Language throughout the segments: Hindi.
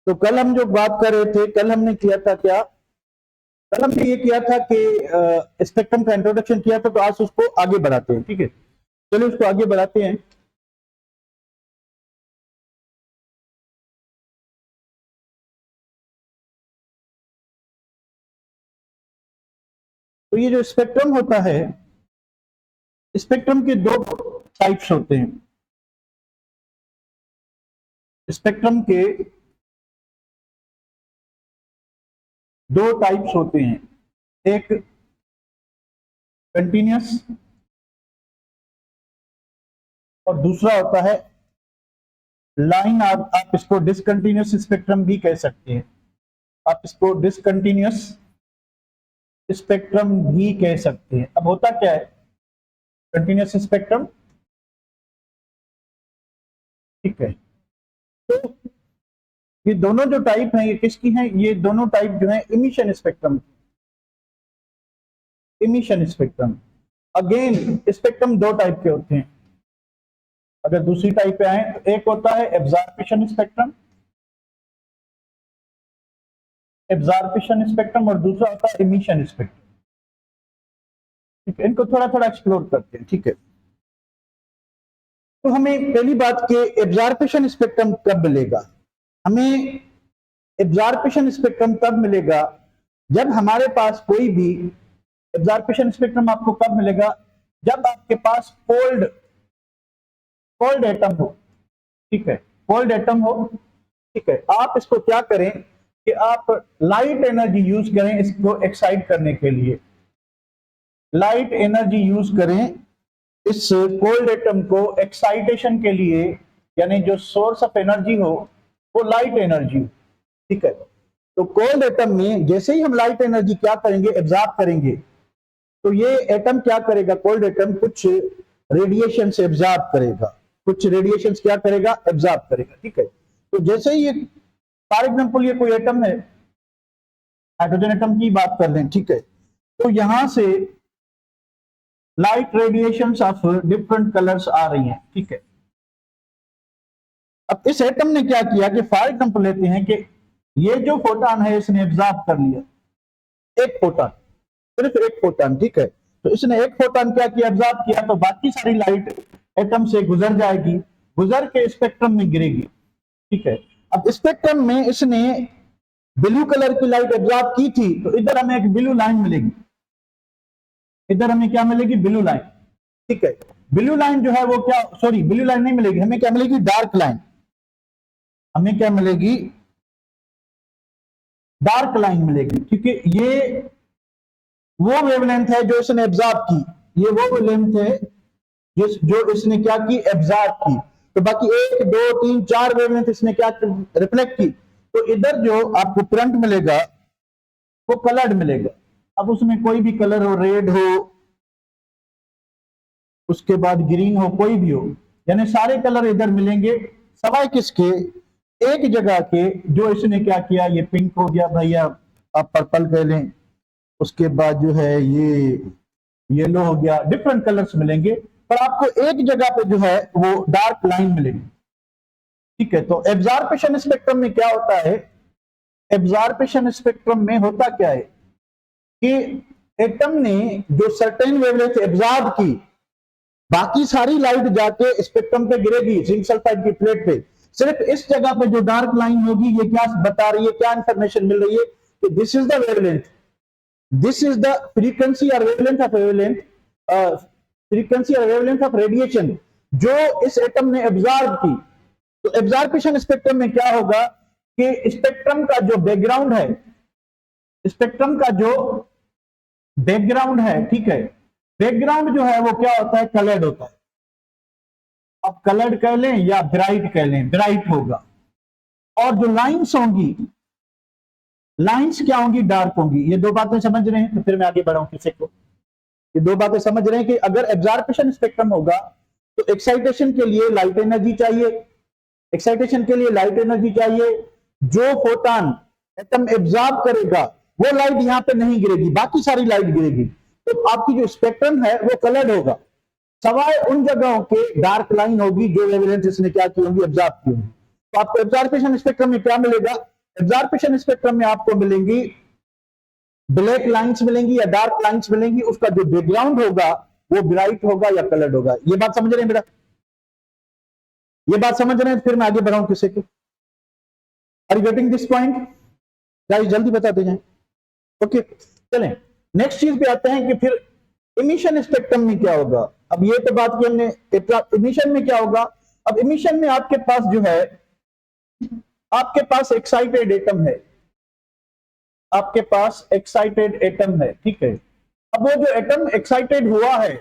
तो कल हम जो बात कर रहे थे, कल हमने किया था क्या, कल हमने ये किया था कि स्पेक्ट्रम का इंट्रोडक्शन किया था, तो आज उसको आगे बढ़ाते हैं। ठीक है, चलिए उसको आगे बढ़ाते हैं। तो ये जो स्पेक्ट्रम होता है, स्पेक्ट्रम के दो टाइप्स होते हैं। स्पेक्ट्रम के दो टाइप्स होते हैं, एक कंटिन्यूस और दूसरा होता है लाइन। आप इसको डिसकंटिन्यूस स्पेक्ट्रम भी कह सकते हैं, आप इसको डिसकंटिन्यूस स्पेक्ट्रम भी कह सकते हैं। अब होता क्या है कंटिन्यूस स्पेक्ट्रम, ठीक है। तो ये दोनों जो टाइप हैं ये किसकी हैं, ये दोनों टाइप जो है emission spectrum. Emission spectrum, again spectrum दो टाइप के होते हैं। अगर दूसरी टाइप पे आए तो एक होता है एब्जॉर्प्शन स्पेक्ट्रम, एब्जॉर्प्शन स्पेक्ट्रम, और दूसरा होता है इमिशन स्पेक्ट्रम। ठीक है, इनको थोड़ा थोड़ा एक्सप्लोर करते हैं। ठीक है, तो हमें पहली बात के एब्जॉर्प्शन स्पेक्ट्रम कब मिलेगा, हमें एब्जॉर्प्शन स्पेक्ट्रम तब मिलेगा जब हमारे पास कोई भी एब्जॉर्प्शन स्पेक्ट्रम आपको कब मिलेगा, जब आपके पास कोल्ड एटम हो। ठीक है, कोल्ड एटम हो। ठीक है, आप इसको क्या करें कि आप लाइट एनर्जी यूज करें इसको एक्साइट करने के लिए, लाइट एनर्जी यूज करें इस कोल्ड एटम को एक्साइटेशन के लिए, यानी जो सोर्स ऑफ एनर्जी हो वो लाइट एनर्जी। ठीक है, तो कोल्ड एटम में जैसे ही हम लाइट एनर्जी क्या करेंगे, एब्जॉर्ब करेंगे, तो ये एटम क्या करेगा, कोल्ड एटम कुछ रेडिएशन से एब्जॉर्ब करेगा, कुछ रेडिएशन क्या करेगा, एब्जॉर्ब करेगा। ठीक है, तो जैसे ही ये फॉर एग्जांपल ये कोई एटम है, हाइड्रोजन एटम की बात कर लें। ठीक है, तो यहां से light radiations of different colours आ रही हैं। ठीक है, अब इस एटम ने क्या किया कि फॉर एग्जांपल लेते हैं कि ये जो फोटॉन है इसने एब्जॉर्ब कर लिया, एक फोटॉन, सिर्फ एक फोटॉन। ठीक है, तो इसने एक फोटॉन क्या किया, एब्जॉर्ब किया, तो बाकी सारी लाइट एटम से गुजर जाएगी, गुजर के स्पेक्ट्रम में गिरेगी। ठीक है, अब स्पेक्ट्रम में इसने ब्लू कलर की लाइट एब्जॉर्ब की थी, तो इधर हमें एक ब्लू लाइन मिलेगी, इधर हमें क्या मिलेगी, ब्लू लाइन। ठीक है, ब्लू लाइन जो है वो क्या, सॉरी ब्लू लाइन नहीं मिलेगी, हमें क्या मिलेगी, डार्क लाइन। हमें क्या मिलेगी, डार्क लाइन मिलेगी, क्योंकि ये वो वेवलेंथ है जो इसने एब्जॉर्ब की, ये वो वेवलेंथ है जो इसने क्या की, एब्जॉर्ब की। तो बाकी 1 2 3 4 वेवलेंथ इसने क्या रिफ्लेक्ट की, तो इधर जो आपको करंट मिलेगा वो कलर्ड मिलेगा। अब उसमें कोई भी कलर हो, रेड हो, उसके बाद ग्रीन हो, कोई भी हो, यानी सारे कलर इधर मिलेंगे, सवाए किसके, एक जगह के, जो इसने क्या किया, ये पिंक हो गया भैया, आप पर्पल कह लें, उसके बाद जो है ये येलो हो गया, डिफरेंट कलर्स मिलेंगे, पर आपको एक जगह पे जो है वो डार्क लाइन मिलेगी। ठीक है, तो एब्जॉर्प्शन स्पेक्ट्रम में क्या होता है, एब्जॉर्प्शन स्पेक्ट्रम में होता क्या है कि एटम ने जो सर्टेन वेवलेंथ एब्जॉर्ब की, बाकी सारी लाइट जाके स्पेक्ट्रम पे गिरेगी, जिंक सल्फाइड की प्लेट पे, सिर्फ इस जगह पे जो डार्क लाइन होगी ये क्या बता रही है, क्या इंफॉर्मेशन मिल रही है कि this is the wavelength, this is the frequency और वेवलेंथ ऑफ वेवलेंथ, फ्रीक्वेंसी और वेवलेंथ ऑफ रेडिएशन जो इस एटम ने एब्जॉर्ब की। तो एब्जॉर्प्शन स्पेक्ट्रम में क्या होगा कि स्पेक्ट्रम का जो बैकग्राउंड है, स्पेक्ट्रम का जो बैकग्राउंड है, ठीक है, बैकग्राउंड जो है वो क्या होता है, कलर्ड होता है। अब कलर्ड कह लें या ब्राइट कह लें, ब्राइट होगा। और जो लाइंस होंगी, लाइंस क्या होंगी, डार्क होंगी। ये दो बातें समझ रहे हैं, तो फिर मैं आगे बढ़ाऊं किसी को, ये दो बातें समझ रहे हैं कि अगर एब्जॉर्प्शन स्पेक्ट्रम होगा तो एक्साइटेशन के लिए लाइट एनर्जी चाहिए, एक्साइटेशन के लिए लाइट एनर्जी चाहिए, जो फोटॉन एटम एब्जॉर्ब करेगा वो लाइट यहां पे नहीं गिरेगी, बाकी सारी लाइट गिरेगी, तो आपकी जो स्पेक्ट्रम है वो कलर्ड होगा, सवाए उन जगहों के डार्क लाइन होगी जो वेवलेंथ इसने क्या की होंगी, एब्जॉर्ब की होंगी। तो आपको एब्जॉर्प्शन स्पेक्ट्रम में क्या मिलेगा, एब्जॉर्प्शन स्पेक्ट्रम में आपको मिलेंगी ब्लैक लाइंस मिलेंगी या डार्क लाइंस मिलेंगी, उसका जो बैकग्राउंड होगा वो ब्राइट होगा या कलर्ड होगा। ये बात समझ रहे हैं बेटा? ये बात समझ रहे हैं? फिर मैं आगे बढ़ाऊं किसे के? Are you getting this point guys? जल्दी बताते जाएं। ओके, चलें नेक्स्ट चीज पे आते हैं कि फिर इमिशन स्पेक्ट्रम में क्या होगा। अब ये तो बात की हमने, इमिशन में क्या होगा। अब इमिशन में आपके पास जो है, आपके पास एक्साइटेड एटम है, आपके पास एक्साइटेड एटम है, ठीक है। अब वो जो एटम एक्साइटेड हुआ है,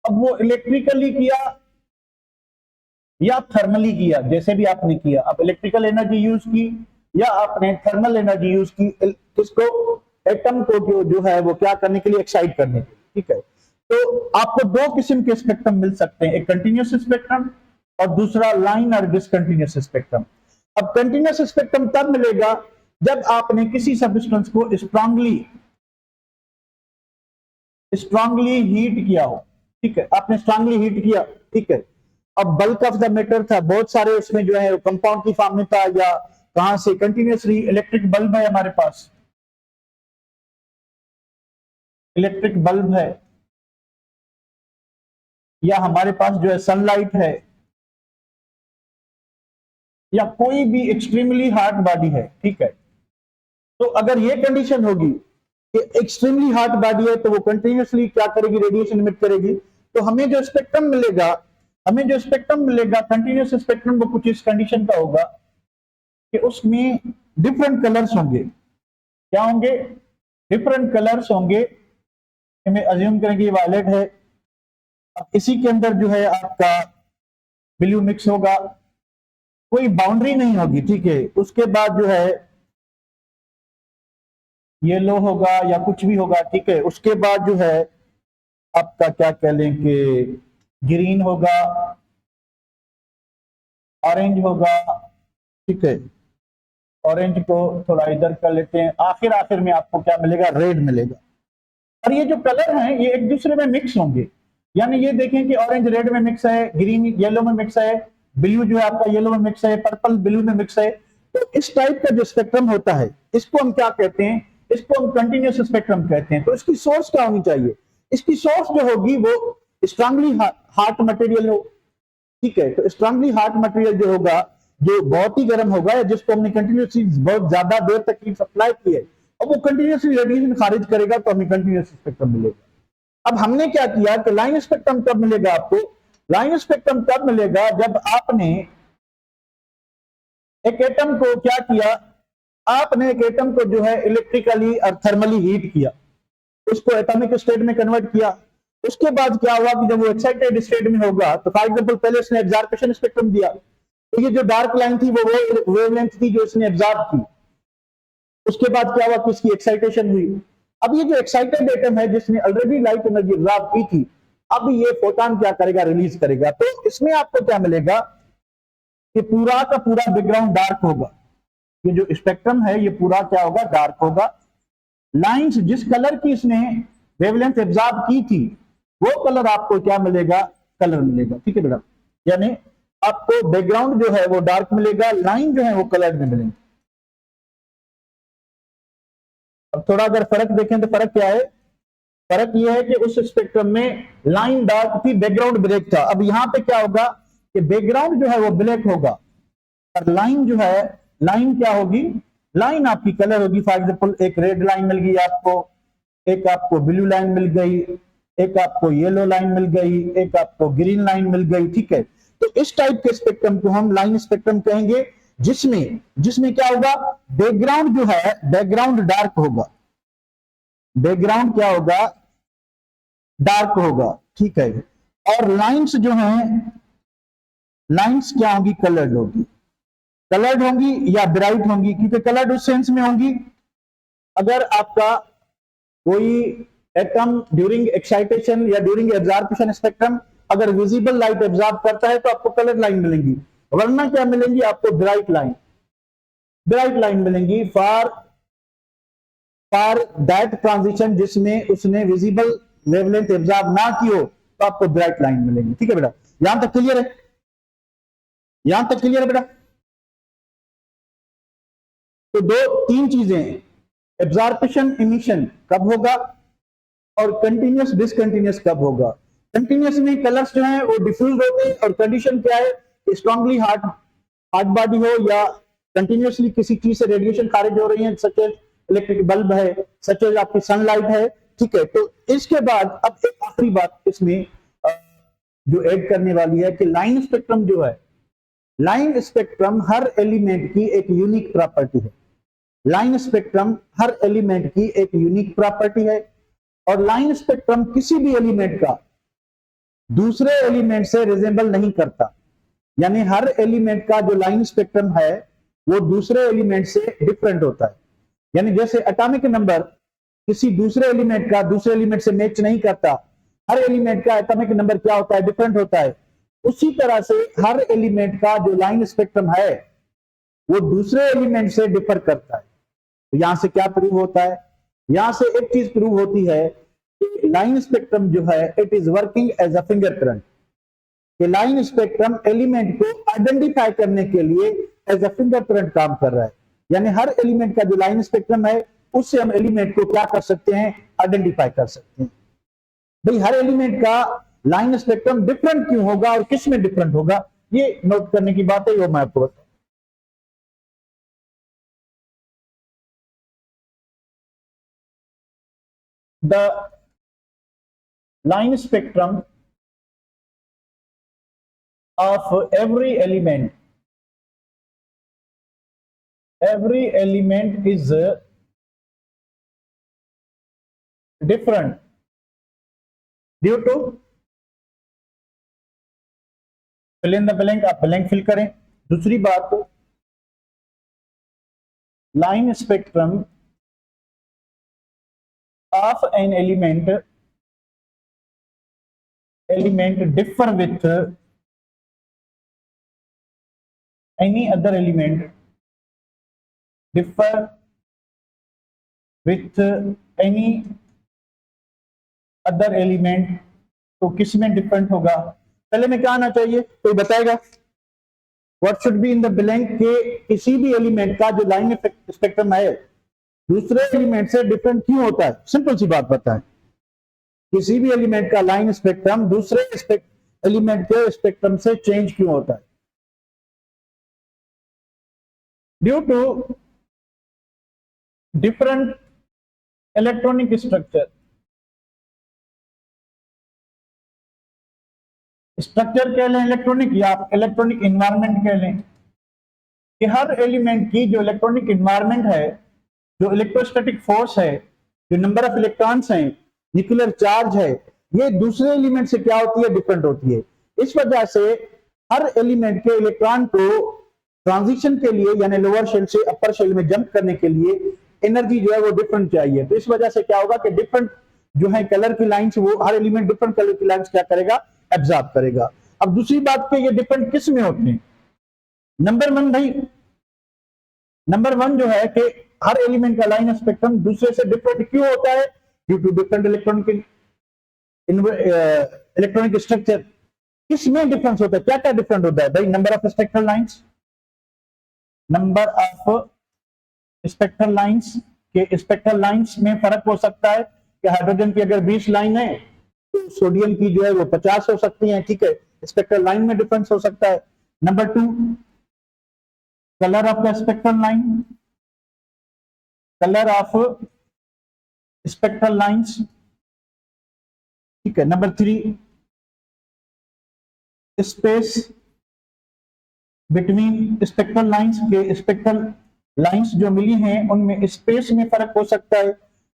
अब वो इलेक्ट्रिकली किया या थर्मली किया, जैसे भी आपने किया, आप इलेक्ट्रिकल एनर्जी यूज की या आपने थर्मल एनर्जी यूज की, किसको, एटम को जो है वो क्या करने के लिए, एक्साइट करने के लिए, ठीक है। तो आपको दो किस्म के स्पेक्ट्रम मिल सकते हैं, एक कंटिन्यूस स्पेक्ट्रम और दूसरा लाइन और डिसकंटिन्यूस स्पेक्ट्रम। अब कंटिन्यूस स्पेक्ट्रम तब मिलेगा जब आपने किसी सब्सटेंस को स्ट्रांगली हीट किया हो, ठीक है, आपने स्ट्रांगली हीट किया, ठीक है। अब बल्क ऑफ द मैटर था, बहुत सारे उसमें जो है कंपाउंड की फॉर्म में था, या कहां से, कंटिन्यूसली इलेक्ट्रिक बल्ब है हमारे पास, इलेक्ट्रिक बल्ब है, या हमारे पास जो है सनलाइट है, या कोई भी एक्सट्रीमली हार्ड बॉडी है, ठीक है। तो अगर ये कंडीशन होगी कि एक्सट्रीमली हार्ड बॉडी है तो वो कंटिन्यूसली क्या करेगी, रेडिएशन इमिट करेगी। तो हमें जो स्पेक्ट्रम मिलेगा, कंटिन्यूस स्पेक्ट्रम, वो कुछ इस कंडीशन का होगा कि उसमें डिफरेंट कलर्स होंगे। क्या होंगे? डिफरेंट कलर्स होंगे। हमें अज्यूम करें कि वायलेट है, अब इसी के अंदर जो है आपका ब्लू मिक्स होगा, कोई बाउंड्री नहीं होगी, ठीक है। उसके बाद जो है येलो होगा या कुछ भी होगा, ठीक है। उसके बाद जो है आपका क्या कह लें कि ग्रीन होगा, ऑरेंज होगा, ठीक है। ऑरेंज को थोड़ा इधर कर लेते हैं, आखिर में आपको क्या मिलेगा, रेड मिलेगा। और ये जो कलर हैं ये एक दूसरे में मिक्स होंगे, यानी ये देखें कि ऑरेंज रेड में मिक्स है, ग्रीन येलो में मिक्स है, ब्लू जो है आपका येलो में मिक्स है, पर्पल ब्लू में मिक्स है। तो इस टाइप का जो स्पेक्ट्रम होता है, इसको हम क्या कहते हैं, इसको हम कंटिन्यूस स्पेक्ट्रम कहते हैं। तो इसकी सोर्स क्या होनी चाहिए? इसकी सोर्स जो होगी वो स्ट्रांगली हार्ड मटेरियल हो, ठीक है। तो स्ट्रांगली हार्ड मटेरियल जो होगा, जो बहुत ही गर्म होगा, या जिसको हमने कंटिन्यूसली बहुत ज्यादा देर तक हीट सप्लाई की है, और वो कंटिन्यूसली रेडिएशन खारिज करेगा, तो हमें कंटिन्यूस स्पेक्ट्रम मिलेगा। अब हमने क्या किया कि लाइन स्पेक्ट्रम कब मिलेगा आपको? लाइन स्पेक्ट्रम तब मिलेगा जब आपने एक एटम को क्या किया, आपने एक एटम को जो है इलेक्ट्रिकली और थर्मली हीट किया, उसको एटॉमिक स्टेट में कन्वर्ट किया। उसके बाद क्या हुआ कि जब वो एक्साइटेड स्टेट में होगा, तो फॉर एग्जांपल पहले इसने एब्जॉर्प्शन स्पेक्ट्रम दिया, तो ये जो डार्क लाइन थी वो वेवलेंथ थी जो इसने एब्जॉर्ब की। उसके बाद क्या हुआ कि इसकी एक्साइटेशन हुई। अब ये जो एक्साइटेड एटम है जिसने ऑलरेडी लाइट एनर्जी एब्जॉर्ब की थी, अब ये फोटॉन क्या करेगा, रिलीज करेगा। तो इसमें आपको क्या मिलेगा कि पूरा का पूरा बैकग्राउंड डार्क होगा। ये जो स्पेक्ट्रम है ये पूरा क्या होगा, डार्क होगा। लाइंस जिस कलर की इसने वेवलेंथ एब्जॉर्ब की थी, वो कलर आपको क्या मिलेगा, कलर मिलेगा, ठीक है बेटा। यानी आपको बैकग्राउंड जो है वो डार्क मिलेगा, लाइन जो है वो कलर में मिलेंगे। अब थोड़ा अगर फर्क देखें तो फर्क क्या है? फर्क यह है कि उस स्पेक्ट्रम में लाइन डार्क थी, बैकग्राउंड ब्लैक था। अब यहां पे क्या होगा कि बैकग्राउंड जो है वो ब्लैक होगा, और लाइन जो है, लाइन क्या होगी, लाइन आपकी कलर होगी। फॉर एग्जाम्पल एक रेड लाइन मिल गई आपको, एक आपको ब्लू लाइन मिल गई, एक आपको येलो लाइन मिल गई, एक आपको ग्रीन लाइन मिल गई, ठीक है। तो इस टाइप के स्पेक्ट्रम को हम लाइन स्पेक्ट्रम कहेंगे, जिसमें जिसमें क्या होगा, बैकग्राउंड जो है, बैकग्राउंड डार्क होगा, बैकग्राउंड क्या होगा, डार्क होगा, ठीक है। और लाइंस जो हैं, लाइंस क्या होंगी, कलर्ड होगी। कलर्ड होंगी या ब्राइट होंगी, क्योंकि कलर्ड उस सेंस में होंगी, अगर आपका कोई एटम ड्यूरिंग एक्साइटेशन या ड्यूरिंग एब्जॉर्प्शन स्पेक्ट्रम अगर विजिबल लाइट एब्जॉर्ब करता है तो आपको कलर लाइन मिलेंगी, वरना क्या मिलेंगी आपको, ब्राइट लाइन, ब्राइट लाइन मिलेंगी फॉर दैट ट्रांजिशन जिसमें उसने विजिबल वेवलेंथ एब्जॉर्ब ना की हो, तो आपको ब्राइट लाइन मिलेंगी, ठीक है बेटा। यहां तक क्लियर है? यहां तक क्लियर है बेटा? तो दो तीन चीजें, एब्जॉर्प्शन इमिशन कब होगा और कंटिन्यूस डिसकंटिन्यूस कब होगा। कंटिन्यूस में कलर्स जो है वो डिफ्यूज होते हैं, और कंडीशन क्या है, स्ट्रांगली हार्ड हार्ड बॉडी हो या कंटिन्यूसली किसी चीज से रेडिएशन खारिज हो रही है, सच एज इलेक्ट्रिक बल्ब है, सच एज आपकी सनलाइट है, ठीक है। तो इसके बाद अब एक आखिरी बात इसमें जो ऐड करने वाली है कि लाइन स्पेक्ट्रम जो है, लाइन स्पेक्ट्रम हर एलिमेंट की एक यूनिक प्रॉपर्टी है। लाइन स्पेक्ट्रम हर एलिमेंट की एक यूनिक प्रॉपर्टी है, और लाइन स्पेक्ट्रम किसी भी एलिमेंट का दूसरे एलिमेंट से रिजेंबल नहीं करता। यानी हर एलिमेंट का जो लाइन स्पेक्ट्रम है वो दूसरे एलिमेंट से डिफरेंट होता है। यानी जैसे एटॉमिक नंबर किसी दूसरे एलिमेंट का दूसरे एलिमेंट से मैच नहीं करता, हर एलिमेंट का एटॉमिक नंबर क्या होता है, डिफरेंट होता है। उसी तरह से हर एलिमेंट का जो लाइन स्पेक्ट्रम है वो दूसरे एलिमेंट से डिफर करता है। तो यहां से क्या प्रूव होता है, यहां से एक चीज प्रूव होती है कि लाइन स्पेक्ट्रम जो है it is working as a fingerprint. कि लाइन स्पेक्ट्रम एलिमेंट को आइडेंटिफाई करने के लिए एज अ फिंगरप्रिंट काम कर रहा है। यानी हर एलिमेंट का जो लाइन स्पेक्ट्रम है उससे हम एलिमेंट को क्या कर सकते हैं, आइडेंटिफाई कर सकते हैं। भाई हर एलिमेंट का लाइन स्पेक्ट्रम डिफरेंट क्यों होगा और किस में डिफरेंट होगा, ये नोट करने की बात है, वो मैं आपको बताऊं। The line spectrum of every element is different due to fill in the blank, आप blank fill करें। दूसरी बात, line spectrum of an element differ with any other element, differ with any other element। तो किस में डिफरेंट होगा, पहले में क्या आना चाहिए, कोई बताएगा। What should be in the blank के किसी भी एलिमेंट का जो लाइन स्पेक्ट्रम है दूसरे एलिमेंट से डिफरेंट क्यों होता है, सिंपल सी बात बताएं। किसी भी एलिमेंट का लाइन स्पेक्ट्रम दूसरे एलिमेंट के स्पेक्ट्रम से चेंज क्यों होता है, due to different electronic structure. Structure कह लें इलेक्ट्रॉनिक, या आप इलेक्ट्रॉनिक इन्वायरमेंट कह लें, कि हर एलिमेंट की जो इलेक्ट्रॉनिक इन्वायरमेंट है, जो इलेक्ट्रोस्टैटिक फोर्स है, जो नंबर ऑफ इलेक्ट्रॉन्स हैं, न्यूक्लियर चार्ज है, ये दूसरे एलिमेंट से क्या होती है, डिफरेंट होती है। इस वजह से हर एलिमेंट के इलेक्ट्रॉन को ट्रांजिशन के लिए यानी लोअर शेल से अपर शेल में जंप करने के लिए एनर्जी जो है वो डिफरेंट चाहिए। तो इस वजह से क्या होगा कि डिफरेंट जो है कलर की लाइंस, वो हर एलिमेंट डिफरेंट कलर की लाइंस क्या करेगा, एब्जॉर्ब करेगा। अब दूसरी बात पे ये डिफरेंट किस में होते हैं, नंबर वन भाई, नंबर वन जो है कि हर एलिमेंट का लाइन स्पेक्ट्रम दूसरे से डिफरेंट क्यों होता है, due to different electronic structure. किसमें डिफरेंस होता है, क्या क्या डिफरेंट होता है भाई, number of spectral lines, number of spectral lines, के स्पेक्ट्रल लाइंस में फर्क हो सकता है कि हाइड्रोजन की अगर 20 लाइन है तो सोडियम की जो है वो 50 हो सकती है, ठीक है, स्पेक्ट्रल लाइन में डिफरेंस हो सकता है। Number two, colour of the spectral line, colour of spectral lines, ठीक है। Number three, space between spectral lines, के स्पेक्ट्रल लाइंस जो मिली हैं उनमें स्पेस में फर्क हो सकता है।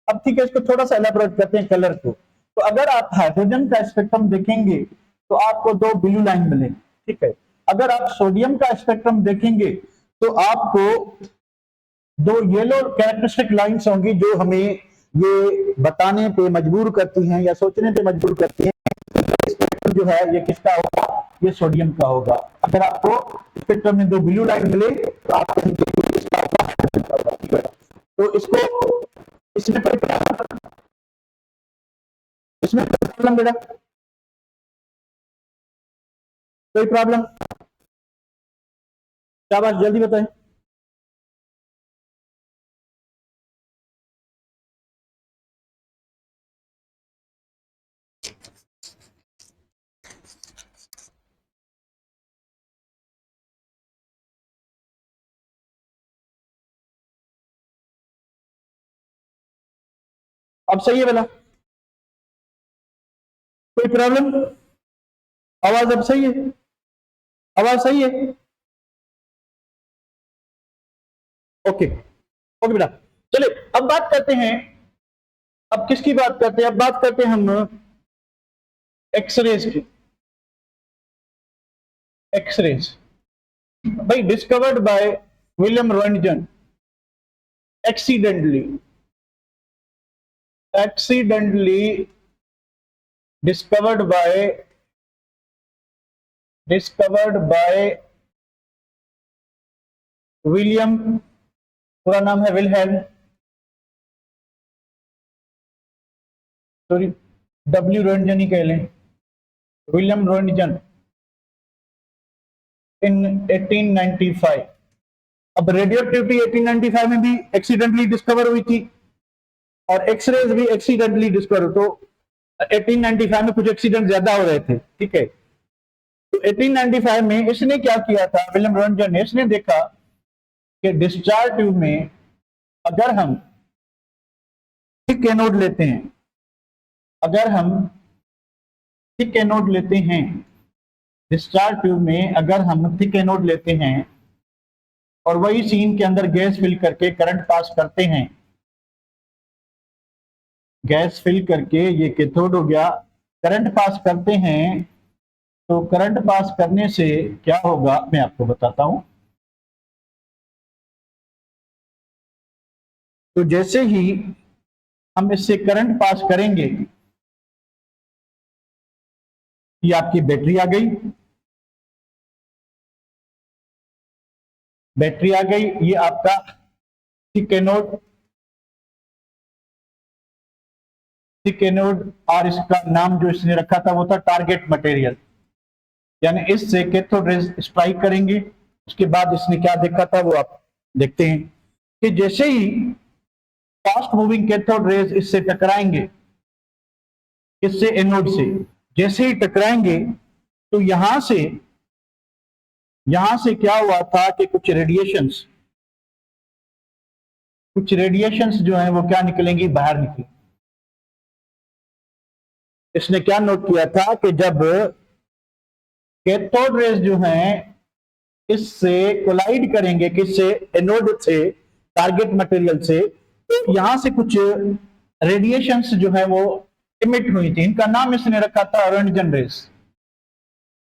अब ठीक है, इसको थोड़ा सा एलाबोरेट करते हैं कलर को। तो अगर आप हाइड्रोजन का स्पेक्ट्रम देखेंगे तो आपको दो ब्लू लाइन मिलेंगे, ठीक है। अगर आप सोडियम का स्पेक्ट्रम देखेंगे तो आपको दो येलो कैरेक्टरिस्टिक लाइंस होंगी, जो हमें ये बताने पे मजबूर करती हैं या सोचने पे मजबूर करती हैं स्पेक्ट्रम जो है ये किसका होगा, ये सोडियम का होगा। अगर आपको स्पेक्ट्रम में दो ब्लू लाइन मिले तो आप कहेंगे किसका होगा। तो इसको इसमें इसमें प्रॉब्लम बेटा, कोई प्रॉब्लम, क्या बात जल्दी बताएं। अब सही है बेला? कोई प्रॉब्लम? आवाज अब सही है? आवाज सही है? ओके ओके बेटा, चलिए अब बात करते हैं। अब किसकी बात करते हैं? अब बात करते हैं हम एक्सरेज की। एक्सरेज भाई discovered by William Roentgen accidentally discovered by William, पूरा नाम है विलहेल्म, सॉरी डब्ल्यू रोएंटगन ही कह लें, विलियम रोएंटगन इन 1895। अब रेडियो एक्टिविटी 1895 में भी एक्सीडेंटली डिस्कवर हुई थी और एक्सरेज भी एक्सीडेंटली डिस्कवर, तो 1895 में कुछ एक्सीडेंट ज्यादा हो रहे थे, ठीक है। तो 1895 में इसने क्या किया था, विलियम रोएंटगन ने, इसने देखा कि डिस्चार्ज ट्यूब में अगर हम थिक एनोड लेते हैं, अगर हम थिक एनोड लेते हैं, डिस्चार्ज ट्यूब में अगर हम थिक एनोड लेते हैं और वही सीन के अंदर गैस फिल करके करंट पास करते हैं, गैस फिल करके ये कैथोड हो गया, करंट पास करते हैं, तो करंट पास करने से क्या होगा मैं आपको बताता हूं। तो जैसे ही हम इससे करंट पास करेंगे, ये आपकी बैटरी आ गई, बैटरी आ गई, ये आपका थिक एनोड, थिक एनोड, और इसका नाम जो इसने रखा था वो था टारगेट मटेरियल, यानी इससे कैथोड रेज स्ट्राइक करेंगे। उसके बाद इसने क्या देखा था वो आप देखते हैं कि जैसे ही फास्ट मूविंग कैथोड रेज इससे टकराएंगे, इससे एनोड से जैसे ही टकराएंगे, तो यहां से क्या हुआ था कि कुछ रेडिएशंस जो है वो क्या निकलेंगी, बाहर निकलेंगी। इसने क्या नोट किया था कि जब कैथोड रेज जो हैं इससे कोलाइड करेंगे, किससे, एनोड से, टारगेट मटेरियल से, तो यहां से कुछ रेडिएशंस जो है वो इमिट हुई थी। इनका नाम इसने रखा था रोएंटगन रेज।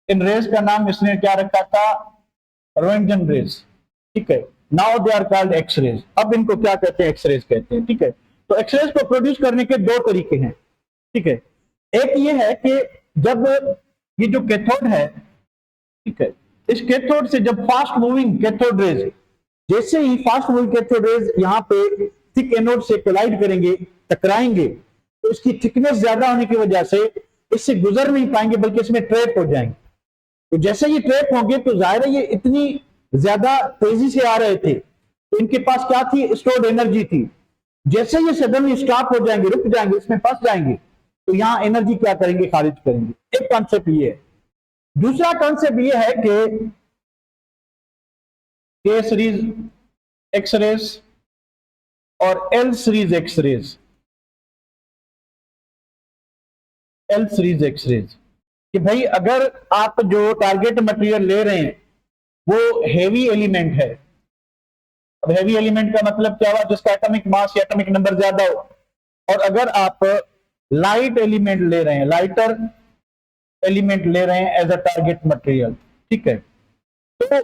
इन रेज का नाम इसने क्या रखा था, रोएंटगन रेज, ठीक है। Now they are called X rays. अब इनको क्या कहते हैं, एक्स रेज कहते हैं, ठीक है। तो एक्स रेज को प्रोड्यूस करने के दो तरीके हैं, ठीक है। एक ये है कि जब ये जो कैथोड है, ठीक है, इस कैथोड से जब फास्ट मूविंग कैथोड रेज, जैसे ही फास्ट मूविंग कैथोड रेज यहाँ पे थिक एनोड से कोलाइड करेंगे, टकराएंगे, तो इसकी थिकनेस ज्यादा होने की वजह से इससे गुजर नहीं पाएंगे, बल्कि इसमें ट्रैप हो जाएंगे। तो जैसे ये ट्रैप होंगे तो जाहिर है ये इतनी ज्यादा तेजी से आ रहे थे, तो इनके पास क्या थी, स्टोर्ड एनर्जी थी। जैसे ये सडनली स्टॉप हो जाएंगे, रुक जाएंगे, इसमें फंस जाएंगे, तो यहां एनर्जी क्या करेंगे, खारिज करेंगे। एक कॉन्सेप्ट ये है। दूसरा कॉन्सेप्ट ये है कि के सीरीज एक्सरेज और L series X rays, L series X rays, कि भाई अगर आप जो टारगेट मटेरियल ले रहे हैं वो हेवी एलिमेंट है। अब हेवी एलिमेंट का मतलब क्या हुआ, जिसका एटॉमिक मास या एटॉमिक नंबर ज्यादा हो। और अगर आप लाइट एलिमेंट ले रहे हैं, लाइटर एलिमेंट ले रहे हैं एज अ टारगेट मटेरियल, ठीक है। तो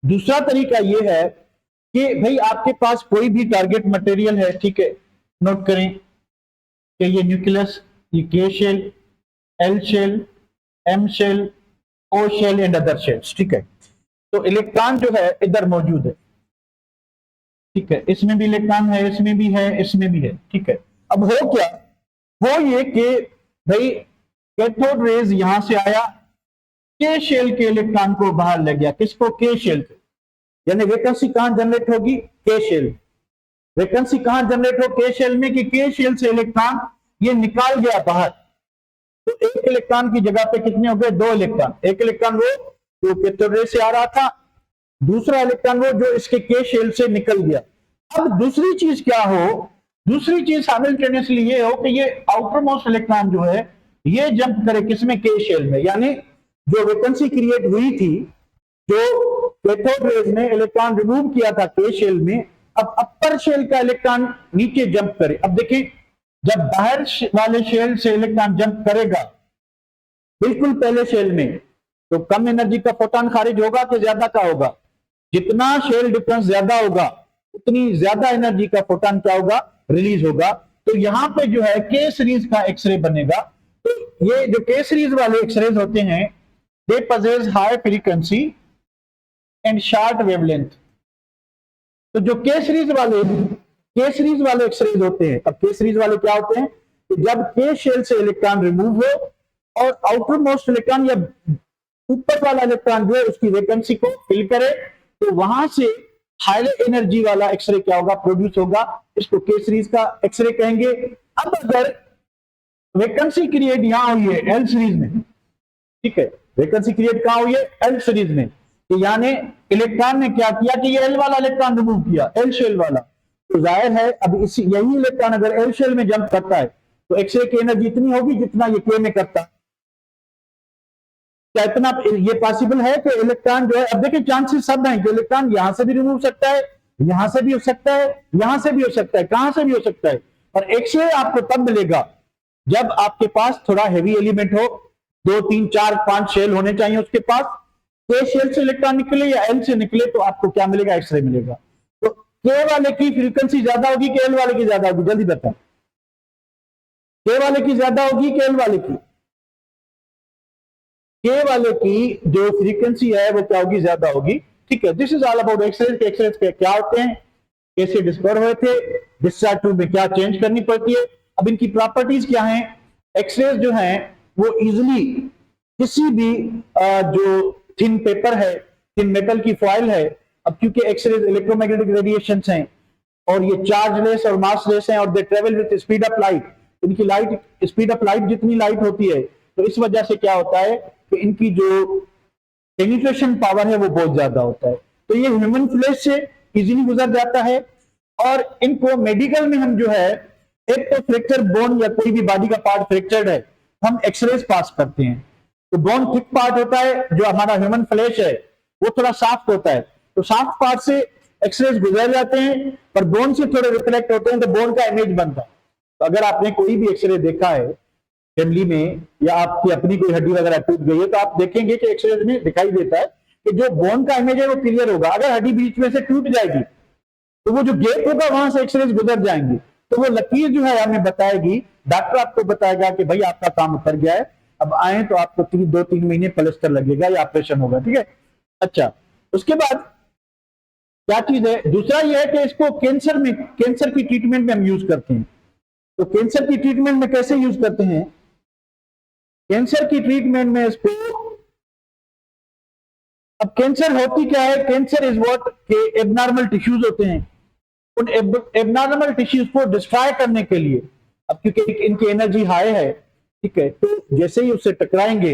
दूसरा तरीका यह है कि भाई आपके पास कोई भी टारगेट मटेरियल है, ठीक है, नोट करें कि ये न्यूक्लियस, ये K shell, L shell, M shell, O shell and other shells, ठीक है। तो इलेक्ट्रॉन जो है इधर मौजूद है, ठीक है, इसमें भी इलेक्ट्रॉन है, इसमें भी है, इसमें भी है, ठीक है। अब हो क्या, वो ये कि भाई कैथोड रेज यहां से आया, के शेल के इलेक्ट्रॉन को बाहर ले गया, किसको, के शेल से, यानी वैकेंसी कहां जनरेट होगी, के शेल। वैकेंसी कहां जनरेट हो, के शेल में, कि के शेल से इलेक्ट्रॉन ये निकाल गया बाहर। तो एक इलेक्ट्रॉन की जगह पे कितने हो गए, दो इलेक्ट्रॉन। एक इलेक्ट्रॉन वो जो कैथोड रेज से आ रहा था, दूसरा इलेक्ट्रॉन वो जो इसके के शेल से निकल गया। अब दूसरी चीज क्या हो दूसरी चीज साइमल्टेनियसली ये हो कि ये आउटर मोस्ट इलेक्ट्रॉन जो है ये जंप करे किसमें, के शेल में, यानी जो वैकेंसी क्रिएट हुई थी, जो कैथोड रेज ने इलेक्ट्रॉन रिमूव किया था के शेल में, अब अपर शेल का इलेक्ट्रॉन नीचे जंप करे। अब देखिए, जब बाहर वाले शेल से इलेक्ट्रॉन जंप करेगा बिल्कुल पहले शेल में, तो कम एनर्जी का फोटोन खारिज होगा कि ज्यादा का होगा? जितना शेल डिफरेंस ज्यादा होगा उतनी ज्यादा एनर्जी का फोटोन क्या होगा, रिलीज होगा। तो यहां पे जो है के सीरीज का एक्सरे बनेगा। तो ये जो के सीरीज वाले एक्सरेज होते हैं, they possess high frequency and short wavelength. तो जो के सीरीज वाले एक्सरेज होते हैं, अब के सीरीज वाले क्या होते हैं, जब के शेल से इलेक्ट्रॉन रिमूव हो और आउटर मोस्ट इलेक्ट्रॉन या ऊपर वाला इलेक्ट्रॉन जो है उसकी वैकेंसी को फिल करे, तो वहां से हाई एनर्जी वाला एक्सरे क्या होगा, प्रोड्यूस होगा। इसको के सीरीज का एक्सरे कहेंगे। अब अगर वैकेंसी क्रिएट यहां हुई है एल सीरीज में, ठीक है, वैकेंसी क्रिएट कहां हुई है, एल सीरीज में, तो यानी इलेक्ट्रॉन ने क्या किया कि ये एल वाला इलेक्ट्रॉन रिमूव किया, एल शेल वाला। तो जाहिर है अब इसी यही इलेक्ट्रॉन अगर एल शेल में जंप करता है तो एक्सरे की एनर्जी इतनी होगी जितना ये के में करता। क्या इतना ये पॉसिबल है कि इलेक्ट्रॉन जो है, अब देखिए चांसेस सब हैं कि इलेक्ट्रॉन यहां से भी रिमूव सकता है, यहां से भी हो सकता है, यहां से भी हो सकता है, कहां से भी हो सकता है। और एक्सरे आपको तब मिलेगा जब आपके पास थोड़ा हेवी एलिमेंट हो, 2 3 4 5 शेल होने चाहिए उसके पास। के शेल से इलेक्ट्रॉन निकले या एल से निकले तो आपको क्या मिलेगा, एक्सरे मिलेगा। तो के वाले की फ्रीक्वेंसी ज्यादा होगी कि एल वाले की ज्यादा होगी, जल्दी बताएं। के वाले की ज्यादा होगी कि एल वाले की? के वाले की जो फ्रीक्वेंसी है वो क्या होगी, ज्यादा होगी। ठीक है, this is all about X rays के एक्सरेज के क्या होते हैं, कैसे डिस्कवर हुए थे, डिस्चार्ज ट्यूब में क्या चेंज करनी पड़ती है, अब इनकी प्रॉपर्टीज क्या हैं। एक्सरेज जो हैं वो इजिली किसी भी जो थिन पेपर है, थिन मेटल की फॉइल है, अब क्योंकि एक्सरेज इलेक्ट्रोमैग्नेटिक रेडिएशंस हैं और ये चार्जलेस और मासलेस हैं और they travel with speed of light, इनकी लाइट स्पीड ऑफ लाइट जितनी लाइट होती है, तो इस वजह से क्या होता है कि इनकी जो पेनिट्रेशन पावर है वो बहुत ज्यादा होता है। तो ये ह्यूमन फ्लैश से इजीली गुजर जाता है और इनको मेडिकल में हम जो है, एक तो फ्रैक्चर बोन या कोई भी बॉडी का पार्ट फ्रैक्चर्ड है, हम एक्सरेज पास करते हैं। तो बोन थिक पार्ट होता है, जो हमारा ह्यूमन फ्लैश है वो थोड़ा सॉफ्ट होता है, तो सॉफ्ट पार्ट से एक्सरेज गुजर जाते हैं, पर बोन से थोड़े रिफ्लेक्ट होते हैं, तो बोन का इमेज बनता है। तो अगर आपने कोई भी एक्सरे देखा है फैमिली में या आपकी अपनी कोई हड्डी वगैरह टूट गई है, तो आप देखेंगे कि एक्सरे में दिखाई देता है कि जो बोन का इमेज है वो क्लियर होगा। अगर हड्डी बीच में से टूट जाएगी तो वो जो गेप होगा वहां से एक्सरेज गुजर जाएंगे, तो वो लकीर जो है हमें बताएगी, डॉक्टर आपको बताएगा कि भाई आपका काम उतर गया है, अब आए तो आपको 2-3 महीने प्लास्टर लगेगा या ऑपरेशन होगा। ठीक है, अच्छा, उसके बाद क्या चीज है, दूसरा ये है कि इसको कैंसर की ट्रीटमेंट में हम यूज करते हैं। तो कैंसर की ट्रीटमेंट में कैसे यूज करते हैं, कैंसर की ट्रीटमेंट में इसको, अब कैंसर होती क्या है, कैंसर इज व्हाट के एबनॉर्मल टिश्यूज होते हैं, उन एबनॉर्मल टिश्यूज को डिस्ट्रॉय करने के लिए, अब क्योंकि इनकी एनर्जी हाई है, ठीक है, तो जैसे ही उससे टकराएंगे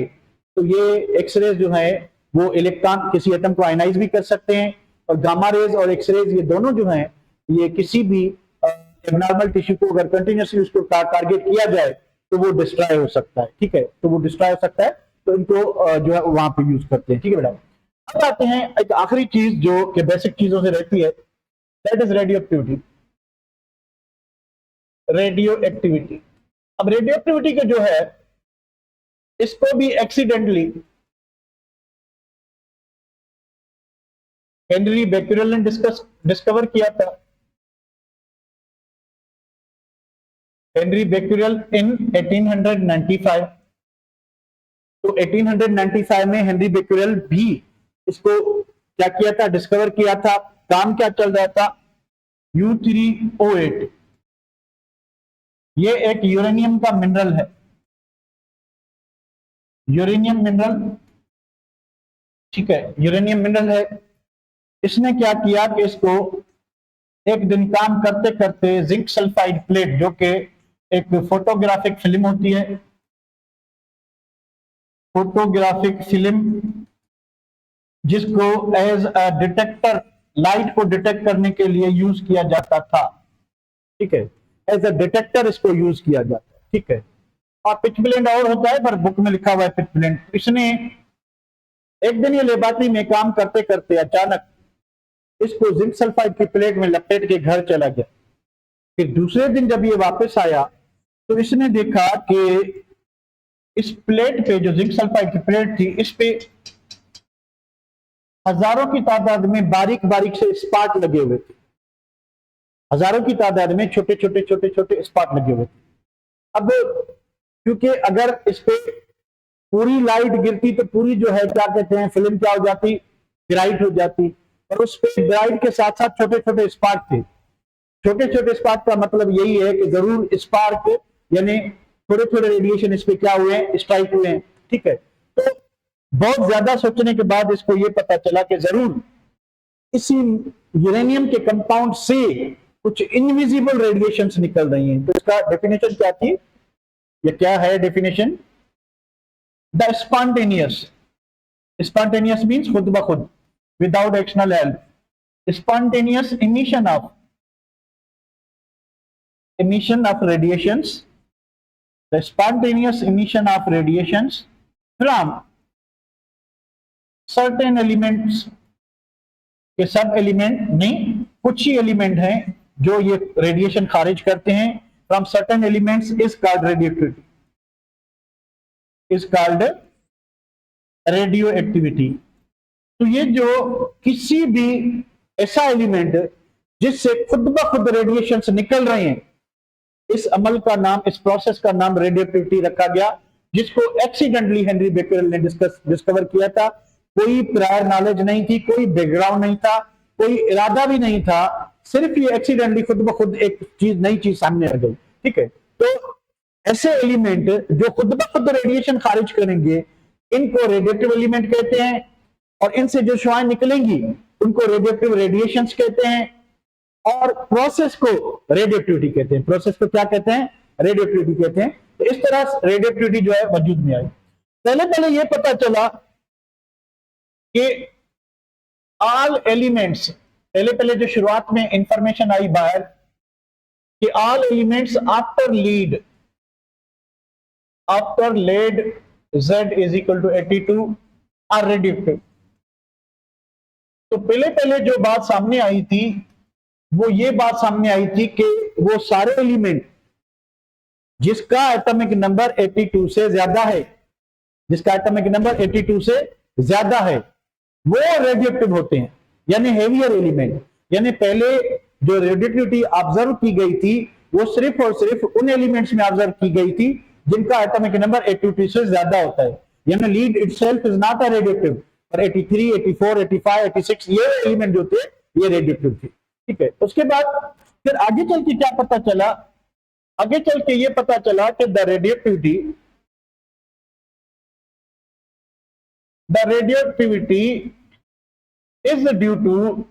तो ये एक्सरे जो है वो इलेक्ट्रॉन किसी एटम को आयनाइज भी कर सकते हैं, और गामा रेज और एक्सरेज ये दोनों जो हैं ये किसी भी एबनॉर्मल टिश्यू को अगर कंटिन्यूसली उसको टारगेट किया जाए तो वो डिस्ट्रॉय हो सकता है। ठीक है, तो वो डिस्ट्रॉय हो सकता है, तो इनको जो है वहां पे यूज करते हैं। ठीक है बेटा, अब आते हैं एक आखिरी चीज जो कि बेसिक चीजों से रहती है, that is radio activity. Radio activity, अब रेडियो एक्टिविटी का जो है इसको भी एक्सीडेंटली हेनरी बेक्यूरेल ने डिस्कवर किया था। हेनरी बेक्यूरेल इन 1895। तो 1895 में हेनरी बेक्यूरेल भी इसको क्या किया था, डिस्कवर किया था। काम क्या चल रहा था, U3O8, ये एक यूरेनियम का मिनरल है, यूरेनियम मिनरल, ठीक है, यूरेनियम मिनरल है। इसने क्या किया कि इसको एक दिन काम करते करते जिंक सल्फाइड प्लेट, जो कि एक फोटोग्राफिक फिल्म होती है, फोटोग्राफिक फिल्म जिसको एज अ डिटेक्टर, लाइट को डिटेक्ट करने के लिए यूज किया जाता था। ठीक है, एज अ डिटेक्टर इसको यूज किया जाता है, ठीक है। और पिच ब्लेंड और होता है, पर बुक में लिखा हुआ है पिच ब्लेंड। इसने एक दिन ये लेबोरेटरी में काम करते करते अचानक इसको जिंक सल्फाइड की प्लेट में लपेट के घर चला गया। फिर दूसरे दिन जब ये वापस आया तो इसने देखा कि इस प्लेट पे, जो जिंक सल्फाइड की प्लेट थी, इस पे हजारों की तादाद में बारीक बारीक से स्पॉट लगे हुए थे। हजारों की तादाद में छोटे छोटे छोटे छोटे स्पॉट लगे हुए थे। अब क्योंकि अगर इस पे पूरी लाइट गिरती तो पूरी जो है क्या कहते हैं फिल्म क्या हो जाती, ब्राइट हो जाती, और उस पे ब्राइट के साथ साथ छोटे छोटे स्पॉट थे। छोटे छोटे स्पॉट का मतलब यही है कि जरूर स्पार्क यानी थोड़े थोड़े रेडिएशन इस पे क्या हुए हैं, स्ट्राइक हुए हैं, ठीक है। तो बहुत ज्यादा सोचने के बाद इसको ये पता चला कि जरूर इसी यूरेनियम के कंपाउंड से कुछ इनविजिबल रेडिएशंस निकल रही हैं। तो इसका डेफिनेशन क्या थी, ये क्या है डेफिनेशन? द स्पॉन्टेनियस मीन्स खुद ब खुद, without external help, spontaneous emission of radiations, the spontaneous emission of radiations from certain elements के सब एलिमेंट नहीं, कुछ ही एलिमेंट हैं जो ये रेडिएशन खारिज करते हैं, from certain elements is called radioactivity, is called radio activity. तो ये जो किसी भी ऐसा एलिमेंट जिससे खुद ब खुद रेडिएशंस निकल रहे हैं, इस अमल का नाम, इस प्रोसेस का नाम रेडियोएक्टिविटी रखा गया, जिसको एक्सीडेंटली हेनरी बेकरेल ने डिस्कवर किया था। कोई प्रायर नॉलेज नहीं थी, कोई बैकग्राउंड नहीं था, कोई इरादा भी नहीं था, सिर्फ ये एक्सीडेंटली खुद ब खुद एक चीज, नई चीज सामने आ गई, ठीक है। तो ऐसे एलिमेंट जो खुद ब खुद रेडिएशन खारिज करेंगे, इनको रेडियोएक्टिव एलिमेंट कहते हैं, और इनसे जो शुआएं निकलेंगी उनको रेडियोएक्टिव रेडिएशंस कहते हैं, और प्रोसेस को रेडियोएक्टिविटी कहते हैं। प्रोसेस को क्या कहते हैं? रेडियोएक्टिविटी कहते हैं। तो इस तरह रेडियोएक्टिविटी जो है वजूद में आई। पहले पहले ये पता चला कि ऑल एलिमेंट्स, पहले पहले जो शुरुआत में इंफॉर्मेशन आई बाहर कि all elements after lead Z is equal to 82 are radioactive. तो पहले पहले जो बात सामने आई थी वो ये बात सामने आई थी कि वो सारे एलिमेंट जिसका एटॉमिक नंबर 82 से ज्यादा है, जिसका एटॉमिक नंबर 82 से ज्यादा है, वो रेडियोएक्टिव होते हैं, यानी हेवियर एलिमेंट। यानी पहले जो रेडियोएक्टिविटी ऑब्जर्व की गई थी वो सिर्फ और सिर्फ उन एलिमेंट्स में ऑब्जर्व की गई थी जिनका एटॉमिक नंबर 82 से ज्यादा होता है। यानी lead itself is not a radioactive, पर 83, 84, 85, 86 ये एलिमेंट जो थे ये रेडियोएक्टिव थे, ठीक है। उसके बाद फिर आगे चल के क्या पता चला? आगे चल के ये पता चला कि the radioactivity is due to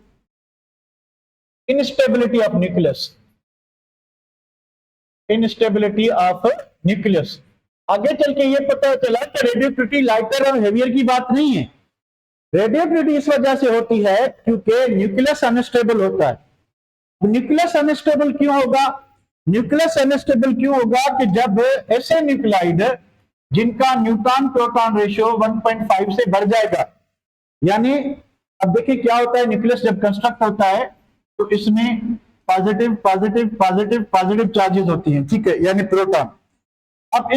instability of nucleus, instability of nucleus. आगे चल के ये पता चला कि रेडियोएक्टिविटी लाइटर और हेवियर की बात नहीं है। रेडियोएक्टिविटी इस वजह से होती है क्योंकि न्यूक्लियस अनस्टेबल होता है। न्यूक्लियस अनस्टेबल क्यों होगा? न्यूक्लियस अनस्टेबल क्यों होगा कि जब ऐसे न्यूक्लाइड जिनका न्यूट्रॉन प्रोटॉन रेशियो 1.5 से बढ़ जाएगा, यानी अब देखिए क्या होता है, न्यूक्लियस जब कंस्ट्रक्ट होता है तो इसमें positive positive positive positive charges होती हैं, ठीक है, यानी प्रोटॉन। अब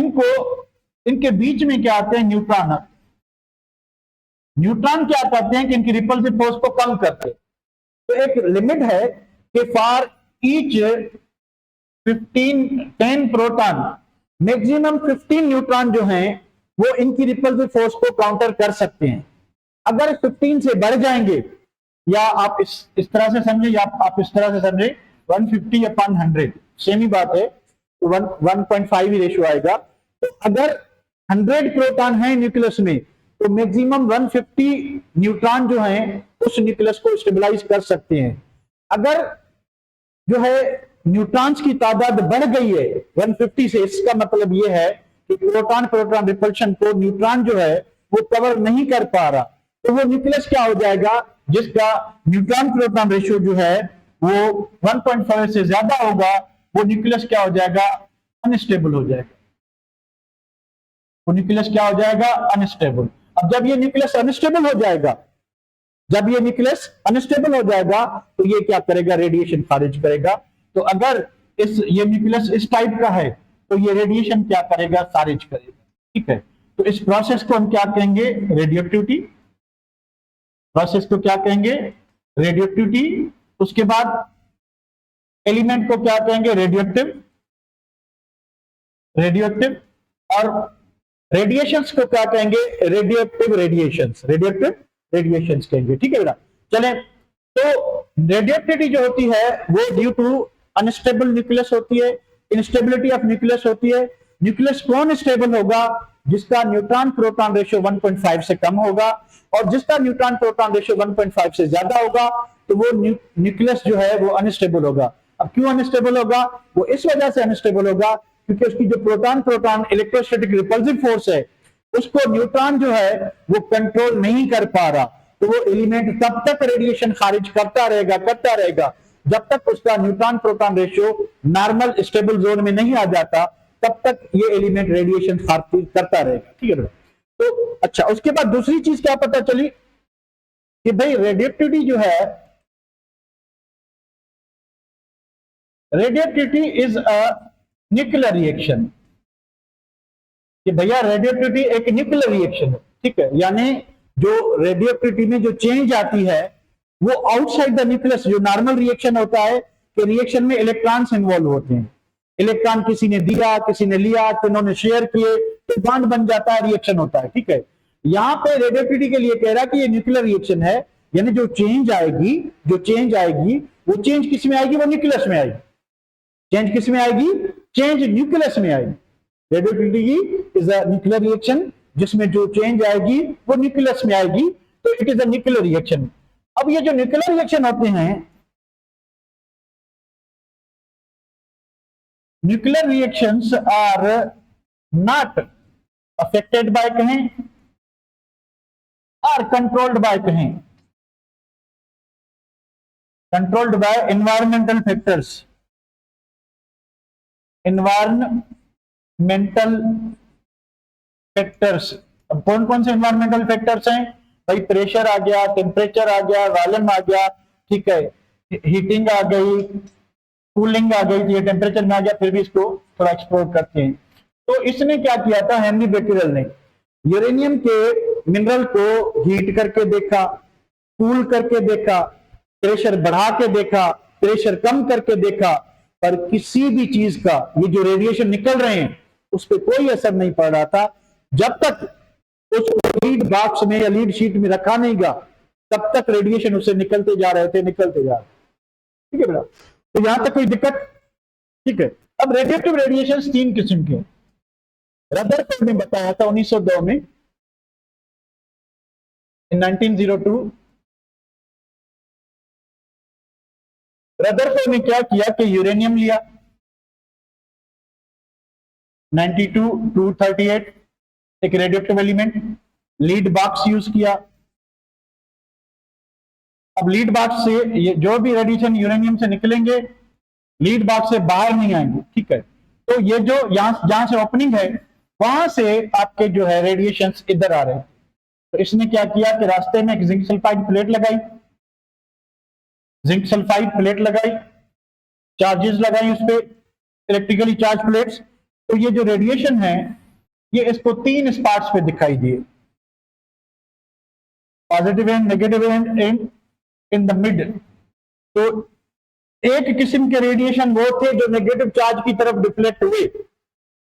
इनके बीच में क्या आते हैं? न्यूट्रॉन। न्यूट्रॉन क्या करते हैं कि इनकी रिपल्सिव फोर्स को कम करते हैं। तो एक लिमिट है कि for each 10 proton maximum 15 neutron जो हैं वो इनकी रिपल्सिव फोर्स को काउंटर कर सकते हैं। अगर 15 से बढ़ जाएंगे, या आप इस तरह से समझे या आप इस तरह से समझे, 150/100 सेम ही बात है, तो 1.5 ही रेशियो आएगा। तो अगर 100 प्रोटॉन है न्यूक्लियस में तो मैक्सिमम 150 न्यूट्रॉन जो हैं उस न्यूक्लियस को स्टेबलाइज कर सकते हैं। अगर जो है न्यूट्रॉन्स की तादाद बढ़ गई है 150 से, इसका मतलब यह है कि प्रोटॉन प्रोटॉन रिपल्शन को न्यूट्रॉन जो है वो कवर नहीं कर पा रहा, तो वो न्यूक्लियस क्या हो जाएगा जिसका न्यूट्रॉन प्रोटॉन रेशियो जो है वो 1.5 से ज्यादा होगा, वो न्यूक्लियस क्या हो जाएगा, अनस्टेबल हो जाएगा। वो न्यूक्लियस क्या हो जाएगा, अनस्टेबल। अब जब ये न्यूक्लियस अनस्टेबल हो जाएगा, जब ये न्यूक्लियस अनस्टेबल हो जाएगा तो ये क्या करेगा, रेडिएशन खारिज करेगा। तो अगर ये न्यूक्लियस इस टाइप का है तो ये रेडिएशन क्या करेगा, खारिज करेगा। ठीक है, तो इस प्रोसेस को हम क्या कहेंगे, रेडियोएक्टिविटी। प्रोसेस को क्या कहेंगे, रेडियोएक्टिविटी। उसके बाद एलिमेंट को क्या कहेंगे, रेडियोएक्टिव। रेडियोएक्टिव और रेडिएशंस को क्या कहेंगे, रेडियोएक्टिव रेडिएशंस। रेडियोएक्टिव रेडिएशंस कहेंगे। ठीक है बेटा, चलें। तो रेडियोएक्टिविटी जो होती है वो ड्यू टू अनस्टेबल न्यूक्लियस होती है, इंस्टेबिलिटी ऑफ न्यूक्लियस होती है। न्यूक्लियस कौन स्टेबल होगा, जिसका न्यूट्रॉन प्रोटॉन रेशियो 1.5 से कम होगा, और जिसका न्यूट्रॉन प्रोटॉन रेशियो 1.5 से ज्यादा होगा तो वो न्यूक्लियस जो है वो अनस्टेबल होगा। अब क्यों अनस्टेबल होगा, वो इस वजह से अनस्टेबल होगा क्योंकि उसकी जो proton proton electrostatic repulsive force है उसको न्यूट्रॉन जो है वो कंट्रोल नहीं कर पा रहा। तो वो एलिमेंट तब तक रेडिएशन खारिज करता रहेगा जब तक उसका neutron proton ratio normal stable zone में नहीं आ जाता, तब तक ये एलिमेंट रेडिएशन खारिज करता रहेगा। ठीक है, तो अच्छा, उसके बाद दूसरी चीज क्या पता चली कि भाई रेडियोएक्टिविटी जो है, radioactivity is a nuclear reaction. कि भैया रेडियोएक्टिविटी एक न्यूक्लियर रिएक्शन है। ठीक है, यानी जो रेडियोएक्टिविटी में जो चेंज आती है वो आउटसाइड द न्यूक्लियस, जो नॉर्मल रिएक्शन होता है कि रिएक्शन में इलेक्ट्रॉन्स इन्वॉल्व होते हैं। इलेक्ट्रॉन किसी ने दिया, किसी ने लिया, तीनों शेयर किए तो बॉन्ड बन जाता है, रिएक्शन होता है। ठीक है, यहां पे रेडियोएक्टिविटी के लिए कह रहा है कि ये न्यूक्लियर रिएक्शन है, यानी जो चेंज आएगी वो चेंज किस में आएगी, वो न्यूक्लियस में आएगी। चेंज किस में आएगी, चेंज न्यूक्लियस में आएगी। Radioactivity is a nuclear reaction जिसमें जो चेंज आएगी वो न्यूक्लियस में आएगी, तो it is a nuclear reaction. अब ये जो न्यूक्लियर रिएक्शन होते हैं, nuclear reactions are not affected by कहें और कंट्रोल्ड बाय कहें, controlled by environmental factors. Environmental factors, अब कौन कौन से एनवायरमेंटल फैक्टर्स हैं भाई, प्रेशर आ गया, टेम्परेचर आ गया, वॉल्यूम आ गया, ठीक है, हीटिंग आ गई, कूलिंग आ गई, ये टेम्परेचर में आ गया, फिर भी इसको थोड़ा एक्सप्लोर करते हैं। तो इसने क्या किया था, हेनरी बेक्केरेल ने यूरेनियम के मिनरल को हीट करके देखा, कूल करके देखा, प्रेशर बढ़ा के देखा, प्रेशर कम करके देखा, पर किसी भी चीज का ये जो रेडिएशन निकल रहे हैं उस पर कोई असर नहीं पड़ रहा था। जब तक उसको लीड बॉक्स में या लीड शीट में रखा नहीं गया तब तक रेडिएशन उससे निकलते जा रहे थे। ठीक है बेटा, तो यहां तक कोई दिक्कत। ठीक है, अब रेडियोएक्टिव रेडिएशन 3 किस्म के, रदरफोर्ड ने बताया था 1902 में, इन 1902 रदरफोर्ड ने क्या किया कि यूरेनियम लिया 92-238, एक radioactive element, lead box use किया। अब लीड बॉक्स से ये जो भी रेडिएशन यूरेनियम से निकलेंगे लीड बॉक्स से बाहर नहीं आएंगे। ठीक है, तो ये जो जहां से ओपनिंग है वहां से आपके जो है रेडिएशंस इधर आ रहे हैं। तो इसने क्या किया कि रास्ते में एक जिंक सल्फाइड प्लेट लगाई, जिंक सल्फाइड प्लेट लगाई, चार्जेस लगाई उस पर, इलेक्ट्रिकली चार्ज प्लेट्स। तो ये जो रेडिएशन है ये इसको 3 स्पॉट्स पे दिखाई दिए, positive and, negative and in the mid. तो एक किस्म के रेडिएशन वो थे जो नेगेटिव चार्ज की तरफ डिफ्लेक्ट हुए,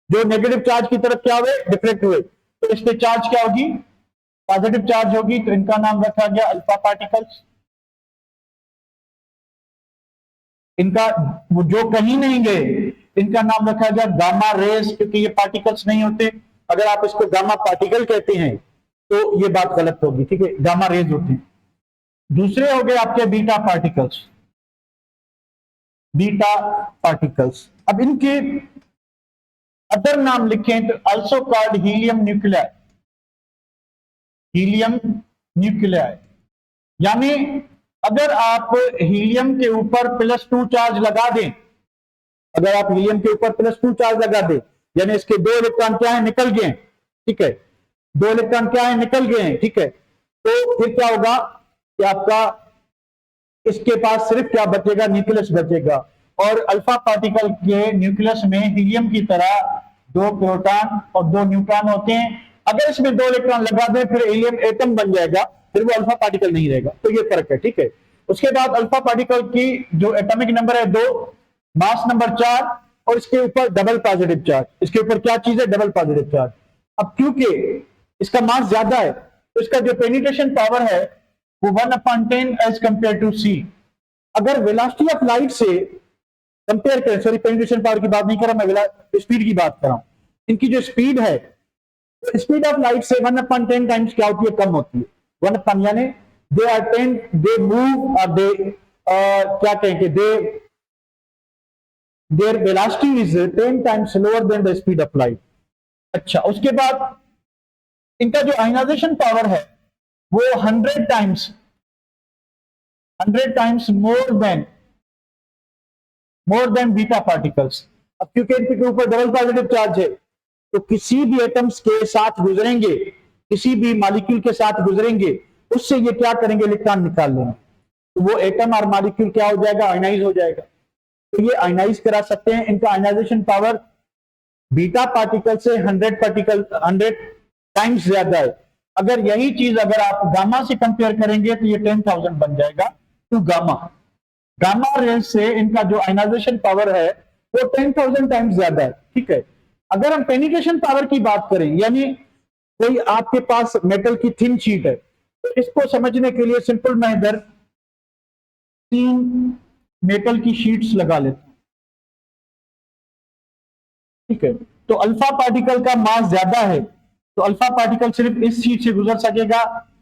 जो नेगेटिव चार्ज की तरफ क्या हुए, डिफ्लेक्ट हुए। तो इस पे चार्ज क्या होगी, पॉजिटिव चार्ज होगी, तो इनका नाम रखा गया अल्फा पार्टिकल्स। इनका वो जो कहीं नहीं गए इनका नाम रखा गया गामा रेज, क्योंकि ये पार्टिकल्स नहीं होते। अगर आप इसको गामा पार्टिकल कहते हैं तो ये बात गलत होगी। ठीक है, गामा रेज होते हैं। दूसरे हो गए आपके बीटा पार्टिकल्स, बीटा पार्टिकल्स। अब इनके अदर नाम लिखें तो also called helium nuclei, helium nuclei. यानी अगर आप हीलियम के ऊपर +2 चार्ज लगा दें अगर आप हीलियम के ऊपर +2 चार्ज लगा दे, यानी इसके 2 इलेक्ट्रॉन क्या है, निकल गए, ठीक है, 2 इलेक्ट्रॉन क्या है, निकल गए हैं, ठीक है। तो फिर क्या होगा कि आपका इसके पास सिर्फ क्या बचेगा, न्यूक्लियस बचेगा। और अल्फा पार्टिकल के न्यूक्लियस में हीलियम की तरह 2 प्रोटॉन और 2 न्यूट्रॉन होते हैं। अगर इसमें 2 इलेक्ट्रॉन लगा दें फिर हीलियम एटम बन जाएगा, फिर वो अल्फा पार्टिकल नहीं रहेगा। तो ये फर्क है, ठीक है। उसके बाद अल्फा पार्टिकल की जो एटॉमिक नंबर है 2, मास नंबर 4, और इसके ऊपर डबल पॉजिटिव चार्ज। इसके ऊपर क्या चीज है, डबल पॉजिटिव चार्ज। अब क्योंकि इसका मास ज्यादा है तो इसका जो पेनिट्रेशन पावर है वो 1/10 एज कंपेयर टू सी। अगर वेलोसिटी ऑफ लाइट से कंपेयर करें, सॉरी पेनिट्रेशन पावर की बात नहीं कर रहा मैं, स्पीड की बात कर रहा हूं। इनकी जो स्पीड है, स्पीड ऑफ लाइट से 1/10 टाइम्स क्या होती है, कम होती है। 1/, यानी दे मूव और दे क्या कहेंगे, there velocity is 10 times lower than the speed of light. अच्छा, उसके बाद इनका जो आयनाइजेशन पावर है वो 100 times more than beta particles. अब क्योंकि इनके ऊपर डबल पॉजिटिव चार्ज है तो किसी भी एटम्स के साथ गुजरेंगे, किसी भी मॉलिक्यूल के साथ गुजरेंगे, उससे ये क्या करेंगे, इलेक्ट्रॉन निकाल लेंगे। तो वो एटम और मॉलिक्यूल क्या हो जाएगा, आयनाइज हो जाएगा। तो ये आयनाइज करा सकते हैं। इनका आयनाइजेशन पावर बीटा पार्टिकल से 100 टाइम्स ज्यादा है। अगर यही चीज अगर आप गामा से कंपेयर करेंगे तो ये 10,000 बन जाएगा टू गामा। गामा रेज से इनका जो आयनाइजेशन पावर है वो 10,000 टाइम्स ज्यादा है, ठीक है। अगर हम पेनिट्रेशन पावर की बात करें, यानी कोई आपके पास मेटल की थिन शीट है, तो इसको समझने के लिए सिंपल मैं इधर 3 मेटल की शीट्स लगा लेता हूं, ठीक है। तो अल्फा पार्टिकल का मास ज्यादा है तो अल्फा पार्टिकल सिर्फ इस शीट से गुजर सकेगा,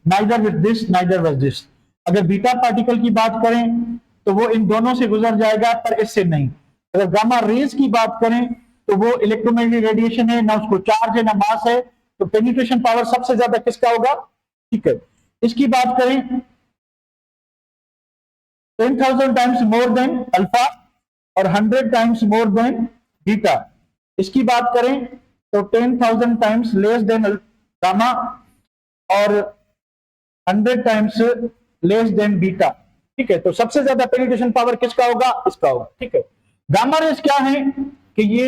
neither with this neither with this. अगर बीटा पार्टिकल की बात करें तो वो इन दोनों से गुजर जाएगा पर इससे नहीं। अगर गामा रेज की बात करें तो वो इलेक्ट्रोमैग्नेटिक रेडिएशन है, ना उसको चार्ज है ना मास है, तो पेनिट्रेशन पावर सबसे ज्यादा किसका होगा, ठीक है। इसकी बात करें 10,000 टाइम्स मोर देन अल्फा और 100 टाइम्स मोर देन बीटा। इसकी बात करें तो 10,000 टाइम्स लेस देन गामा और 100 टाइम्स लेस देन बीटा, ठीक है। तो सबसे ज्यादा पेनिट्रेशन पावर किसका होगा, इसका होगा, ठीक है। गामा रेज क्या है कि ये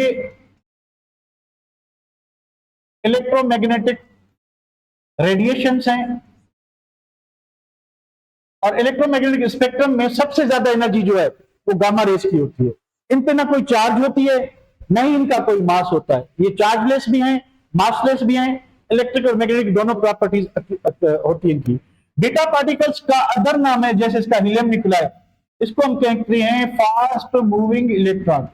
इलेक्ट्रोमैग्नेटिक रेडिएशंस हैं और इलेक्ट्रोमैग्नेटिक स्पेक्ट्रम में सबसे ज्यादा एनर्जी जो है वो गामा रेज की होती है। इन पे ना कोई चार्ज होती है, ना ही इनका कोई मास होता है। ये चार्जलेस भी हैं, मासलेस भी हैं, इलेक्ट्रिक और मैग्नेटिक दोनों प्रॉपर्टीज होती है इनकी। बीटा पार्टिकल्स का अदर नाम है, जैसे इसका हीलियम निकला है, इसको हम कहते हैं फास्ट मूविंग इलेक्ट्रॉन।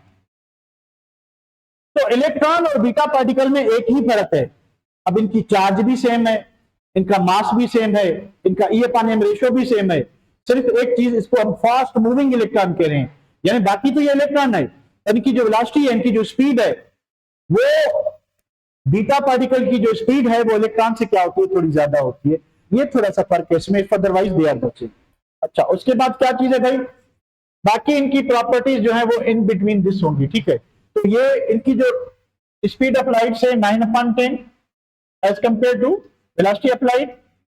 तो इलेक्ट्रॉन और बीटा पार्टिकल में एक ही फर्क है, अब इनकी चार्ज भी सेम है, इनका मास भी सेम है, इनका E/m रेशियो भी सेम है। सिर्फ एक चीज, इसको हम फास्ट मूविंग इलेक्ट्रॉन कह रहे हैं, यानी बाकी तो ये इलेक्ट्रॉन है, इनकी जो वेलोसिटी है, इनकी जो स्पीड है, वो बीटा पार्टिकल की जो स्पीड है वो इलेक्ट्रॉन से क्या होती है, थोड़ी ज्यादा होती है। ये थोड़ा सा फर्क है इसमें, otherwise they are the same. अच्छा, उसके बाद क्या चीज है भाई, बाकी इनकी प्रॉपर्टीज जो है वो इन बिटवीन दिस होंगी, ठीक है। तो ये इनकी जो स्पीड ऑफ लाइट से 9/10 as compare to velocity of light,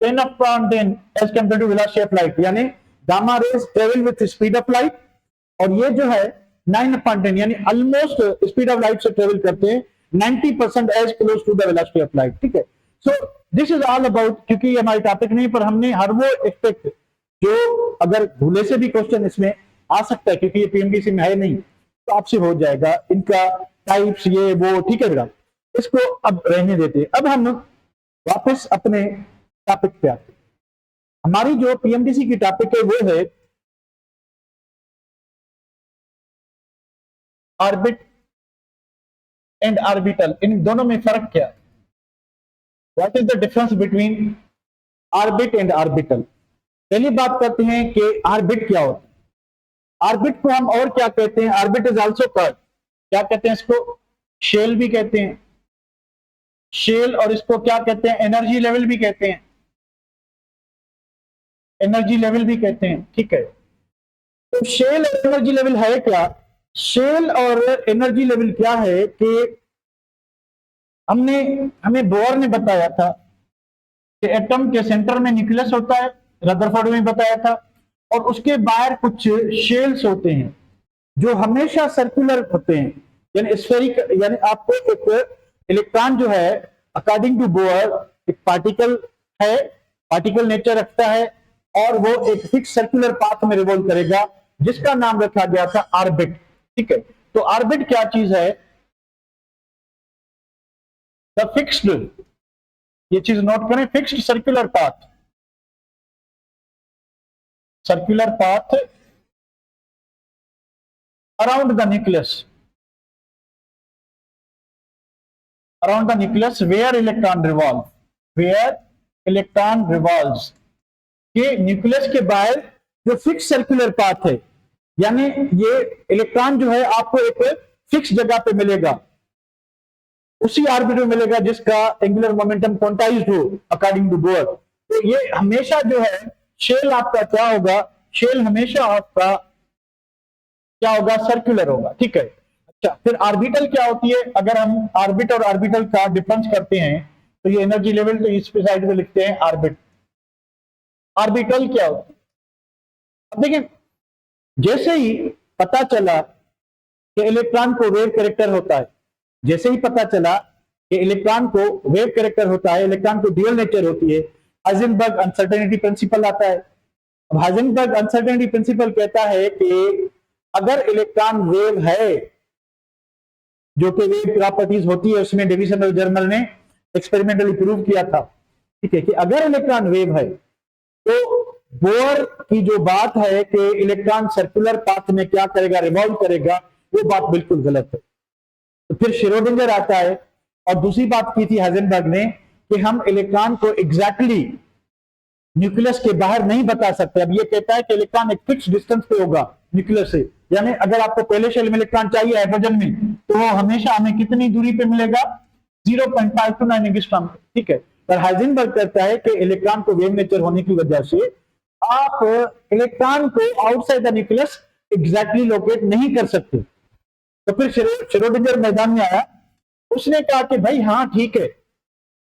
10/10 as compare to velocity of light, यानी gamma rays travel with speed of light, और ये जो है 9/10 यानी ऑलमोस्ट स्पीड ऑफ लाइट से ट्रेवल करते हैं 90% as close to the velocity of light, ठीक है। So this is all about, क्योंकि ये हमारे टॉपिक नहीं, पर हमने हर वो एक्सपेक्ट जो अगर भूले से भी क्वेश्चन इसमें आ सकता है, क्योंकि ये पीएमडीसी में है नहीं, तो आपसे हो जाएगा इनका टाइप्स ये वो, ठीक है बेटा। इसको अब रहने देते हैं। अब हम वापस अपने टॉपिक पे आते हैं। हमारी जो पीएमडीसी की टॉपिक है वो है ऑर्बिट एंड ऑर्बिटल। इन दोनों में फर्क क्या है, what is the difference between orbit and orbital. पहली बात करते हैं कि ऑर्बिट क्या होता है। ऑर्बिट को हम और क्या कहते हैं, ऑर्बिट इज आल्सो कॉल्ड, क्या कहते हैं इसको, शेल भी कहते हैं, शेल, और इसको क्या कहते हैं, एनर्जी लेवल भी कहते हैं, एनर्जी लेवल भी कहते हैं, ठीक है। तो शेल और एनर्जी लेवल है क्या, शेल और एनर्जी लेवल क्या है कि हमें बोर ने बताया था कि एटम के सेंटर में न्यूक्लियस होता है, रदरफोर्ड में बताया था, और उसके बाहर कुछ शेल्स होते हैं जो हमेशा सर्कुलर होते हैं, यानी स्फेरिक, यानी आपको एक इलेक्ट्रॉन जो है अकॉर्डिंग टू बोर एक पार्टिकल है, पार्टिकल नेचर रखता है, और वो एक फिक्स सर्कुलर पाथ में रिवॉल्व करेगा जिसका नाम रखा गया था ऑर्बिट। ठीक है, तो ऑर्बिट क्या चीज है? द फिक्स्ड, ये चीज नोट करें, fixed circular path, circular path around the nucleus, around the nucleus where electron revolve, where electron revolves, कि न्यूक्लियस के बाहर जो फिक्स सर्कुलर पाथ है, यानी ये इलेक्ट्रॉन जो है आपको एक फिक्स जगह पे मिलेगा, उसी ऑर्बिट में मिलेगा जिसका एंगुलर मोमेंटम क्वांटाइज्ड हो अकॉर्डिंग टू बोर। तो ये हमेशा जो है शेल आपका क्या होगा? शेल हमेशा आपका क्या होगा? सर्कुलर होगा। ठीक है, अच्छा, फिर ऑर्बिटल क्या होती है? अगर हम ऑर्बिट और ऑर्बिटल का डिफरेंस करते हैं तो ये एनर्जी लेवल तो इस साइड में लिखते हैं ऑर्बिट। ऑर्बिटल क्या होता है? अब देखिए, जैसे ही पता चला कि इलेक्ट्रॉन को वेव कैरेक्टर होता है, जैसे ही पता चला कि इलेक्ट्रॉन को वेव कैरेक्टर होता है, इलेक्ट्रॉन को ड्यूअल नेचर होती है, हाइजेनबर्ग अनसर्टेनिटी प्रिंसिपल आता है। अब हाइजेनबर्ग अनसर्टेनिटी प्रिंसिपल कहता है कि अगर इलेक्ट्रॉन वेव है, जो कि वेव प्रॉपर्टीज होती है, उसमें डेविसन और जर्मल ने एक्सपेरिमेंटली प्रूव किया था, ठीक है, कि अगर इलेक्ट्रॉन वेव है तो बोर की जो बात है कि इलेक्ट्रॉन सर्कुलर पाथ में क्या करेगा? रिवॉल्व करेगा, वो बात बिल्कुल गलत है। तो फिर श्रोडिंगर आता है और दूसरी बात की थी हाइजेनबर्ग ने कि हम इलेक्ट्रॉन को एग्जैक्टली न्यूक्लियस के बाहर नहीं बता सकते। अब ये कहता है कि इलेक्ट्रॉन एक फिक्स डिस्टेंस पे होगा न्यूक्लियस से, यानी अगर आपको पहले शेल में इलेक्ट्रॉन चाहिए हाइड्रोजन में, तो वो हमेशा हमें कितनी दूरी पे मिलेगा? 0.529 एंगस्ट्रॉम। ठीक है, पर हाइजेनबर्ग कहता है कि इलेक्ट्रॉन को वेव नेचर होने की वजह से आप इलेक्ट्रॉन को outside the nucleus exactly locate नहीं कर सकते। तो फिर श्रोडिंगर मैदान में आया, उसने कहा कि भाई हाँ ठीक है,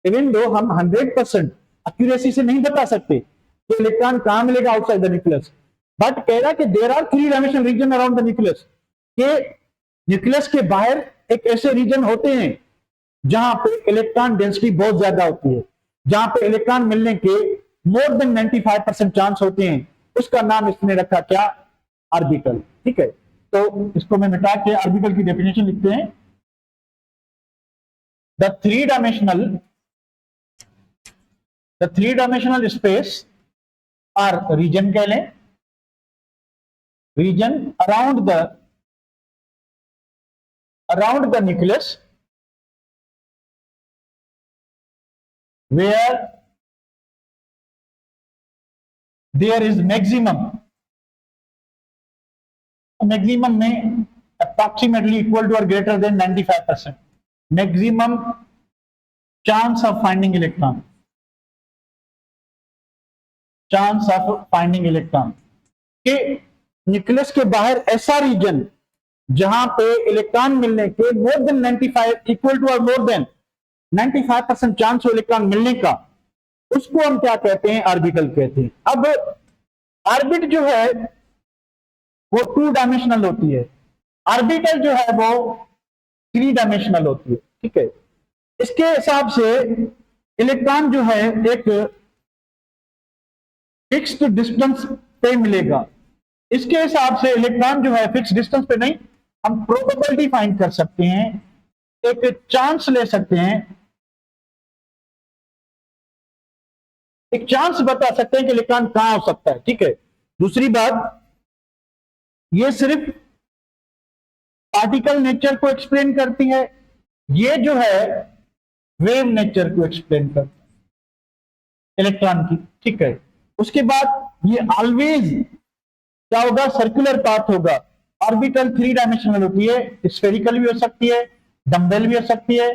इवन दो हम 100% एक्यूरेसी से नहीं बता सकते कि इलेक्ट्रॉन कहां मिलेगा आउटसाइड द न्यूक्लियस, बट कह रहा कि there are 3 dimensional region around the nucleus, के न्यूक्लियस के बाहर एक ऐसे रीजन होते हैं जहां पे इलेक्ट्रॉन डेंसिटी बहुत ज्यादा होती है, जहां पे इलेक्ट्रॉन मिलने के मोर देन 95% चांस होते हैं। उसका नाम इसने रखा क्या? ऑर्बिटल। ठीक है, तो इसको मैं मिटा के ऑर्बिटल की डेफिनेशन लिखते हैं। द थ्री डायमेंशनल स्पेस और रीजन कह लें, reason around the nucleus where there is maximum में approximately equal to or greater than 95% maximum chance of finding electron, chance of finding electron, कि न्यूक्लियस के बाहर ऐसा रीजन जहां पे इलेक्ट्रॉन मिलने के मोर देन 95 इक्वल टू और मोर देन 95% चांस हो इलेक्ट्रॉन मिलने का, उसको हम क्या कहते हैं? ऑर्बिटल कहते हैं। अब ऑर्बिट जो है वो 2 डायमेंशनल होती है, ऑर्बिटल जो है वो 3 डायमेंशनल होती है। ठीक है, इसके हिसाब से इलेक्ट्रॉन जो है एक फिक्स्ड डिस्टेंस पे मिलेगा। इसके हिसाब से इलेक्ट्रॉन जो है फिक्स डिस्टेंस पे नहीं, हम प्रोबेबिलिटी फाइंड कर सकते हैं, एक चांस ले सकते हैं, एक चांस बता सकते हैं कि इलेक्ट्रॉन कहां हो सकता है। ठीक है, दूसरी बात, ये सिर्फ पार्टिकल नेचर को एक्सप्लेन करती है, ये जो है वेव नेचर को एक्सप्लेन करती है इलेक्ट्रॉन की। ठीक है, उसके बाद ये ऑलवेज क्या होगा? सर्कुलर पाथ होगा। ऑर्बिटल 3 डायमेंशनल होती है, स्फेरिकल भी हो सकती है, डंबेल भी हो सकती है,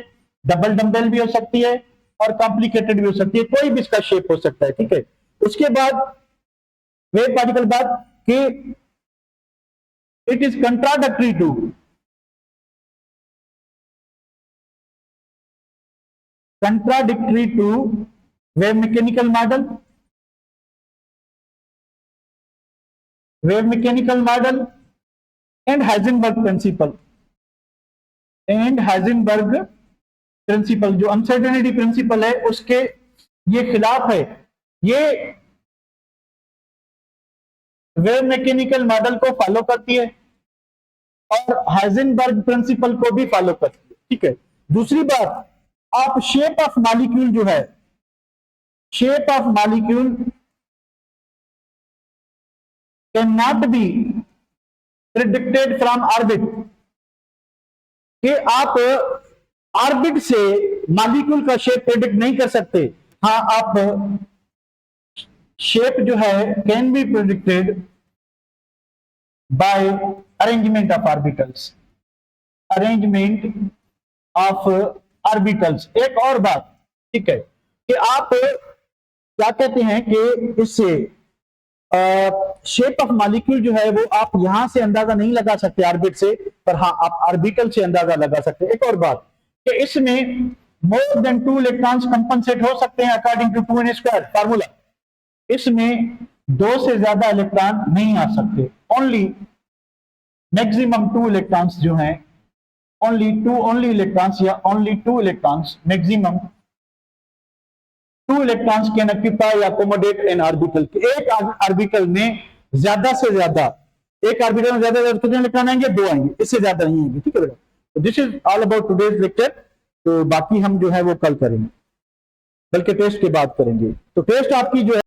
डबल डंबेल भी हो सकती है, और कॉम्प्लिकेटेड भी हो सकती है, कोई भी इसका शेप हो सकता है। ठीक है, उसके बाद वेव पार्टिकल बाद कि it is contradictory to wave mechanical model, and Heisenberg principle जो अनसर्टेनिटी प्रिंसिपल है उसके ये खिलाफ है। ये वेव मैकेनिकल मॉडल को फॉलो करती है और हाइजेनबर्ग प्रिंसिपल को भी फॉलो करती है। ठीक है। दूसरी बात, आप शेप ऑफ मॉलिक्यूल जो है, shape of molecule can not be predicted from orbit, कि आप ऑर्बिट से मॉलिक्यूल का शेप प्रेडिक्ट नहीं कर सकते। हाँ, आप शेप जो है can be predicted by arrangement of orbitals, एक और बात, ठीक है, कि आप क्या कहते हैं कि इससे शेप ऑफ मॉलिक्यूल जो है वो आप यहां से अंदाजा नहीं लगा सकते ऑर्बिट से, पर हाँ आप ऑर्बिटल से अंदाजा लगा सकते हैं। एक और बात कि इसमें मोर देन 2 इलेक्ट्रॉन्स कंपनसेट हो सकते हैं अकॉर्डिंग टू 2n² फार्मूला। इसमें 2 से ज्यादा इलेक्ट्रॉन नहीं आ सकते, ओनली मैक्सिमम 2 इलेक्ट्रॉन्स जो हैं, ओनली इलेक्ट्रॉन्स या only 2 electrons, maximum 2 electrons can occupy या अकोमोडेट एन ऑर्बिटल। एक ऑर्बिटल में ज्यादा से ज्यादा, एक ऑर्बिटल में ज्यादा कितने इलेक्ट्रॉन आएंगे? 2 आएंगे, इससे ज्यादा नहीं आएंगे। ठीक है बेटा, तो this is all about today's lecture. तो बाकी हम जो है वो कल करेंगे, बल्कि टेस्ट के बाद करेंगे। तो टेस्ट आपकी जो है